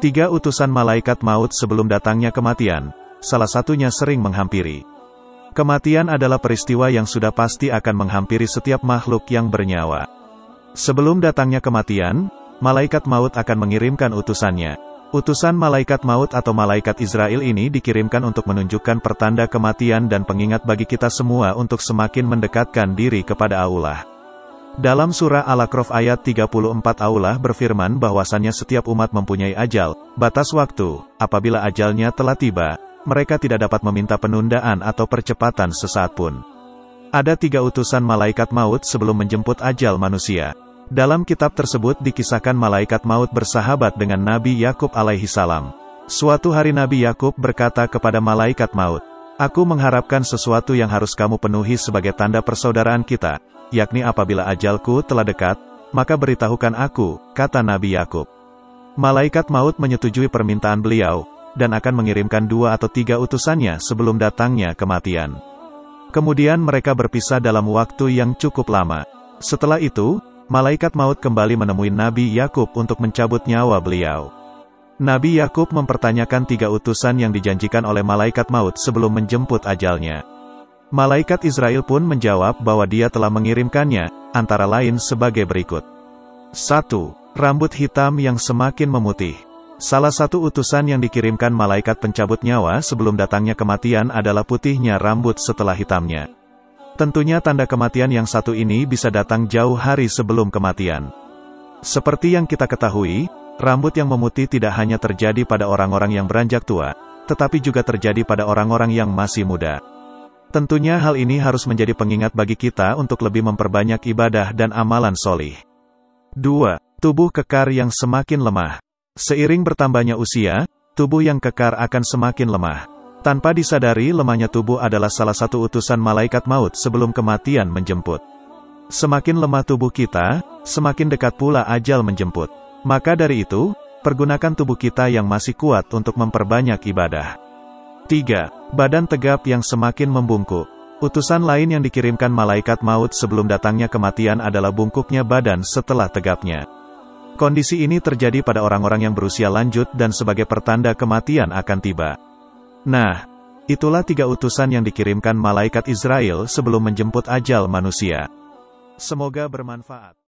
3 utusan malaikat maut sebelum datangnya kematian, salah satunya sering menghampiri. Kematian adalah peristiwa yang sudah pasti akan menghampiri setiap makhluk yang bernyawa. Sebelum datangnya kematian, malaikat maut akan mengirimkan utusannya. Utusan malaikat maut atau malaikat Israel ini dikirimkan untuk menunjukkan pertanda kematian dan pengingat bagi kita semua untuk semakin mendekatkan diri kepada Allah. Dalam surah Al-A'raf ayat 34 Allah berfirman bahwasannya setiap umat mempunyai ajal, batas waktu, apabila ajalnya telah tiba, mereka tidak dapat meminta penundaan atau percepatan sesaat pun. Ada 3 utusan malaikat maut sebelum menjemput ajal manusia. Dalam kitab tersebut dikisahkan malaikat maut bersahabat dengan Nabi Yakub alaihi salam. Suatu hari Nabi Yakub berkata kepada malaikat maut, "Aku mengharapkan sesuatu yang harus kamu penuhi sebagai tanda persaudaraan kita, yakni apabila ajalku telah dekat, maka beritahukan aku," kata Nabi Yakub. Malaikat maut menyetujui permintaan beliau, dan akan mengirimkan 2 atau 3 utusannya sebelum datangnya kematian. Kemudian mereka berpisah dalam waktu yang cukup lama. Setelah itu, malaikat maut kembali menemui Nabi Yakub untuk mencabut nyawa beliau. Nabi Yakub mempertanyakan 3 utusan yang dijanjikan oleh malaikat maut sebelum menjemput ajalnya. Malaikat Israel pun menjawab bahwa dia telah mengirimkannya, antara lain sebagai berikut. 1. Rambut hitam yang semakin memutih. Salah satu utusan yang dikirimkan malaikat pencabut nyawa sebelum datangnya kematian adalah putihnya rambut setelah hitamnya. Tentunya tanda kematian yang satu ini bisa datang jauh hari sebelum kematian. Seperti yang kita ketahui, rambut yang memutih tidak hanya terjadi pada orang-orang yang beranjak tua, tetapi juga terjadi pada orang-orang yang masih muda. Tentunya hal ini harus menjadi pengingat bagi kita untuk lebih memperbanyak ibadah dan amalan solih. 2. Tubuh kekar yang semakin lemah. Seiring bertambahnya usia, tubuh yang kekar akan semakin lemah. Tanpa disadari, lemahnya tubuh adalah salah satu utusan malaikat maut sebelum kematian menjemput. Semakin lemah tubuh kita, semakin dekat pula ajal menjemput. Maka dari itu, pergunakan tubuh kita yang masih kuat untuk memperbanyak ibadah. 3. Badan tegap yang semakin membungkuk. Utusan lain yang dikirimkan malaikat maut sebelum datangnya kematian adalah bungkuknya badan setelah tegapnya. Kondisi ini terjadi pada orang-orang yang berusia lanjut dan sebagai pertanda kematian akan tiba. Nah, itulah 3 utusan yang dikirimkan malaikat Israel sebelum menjemput ajal manusia. Semoga bermanfaat.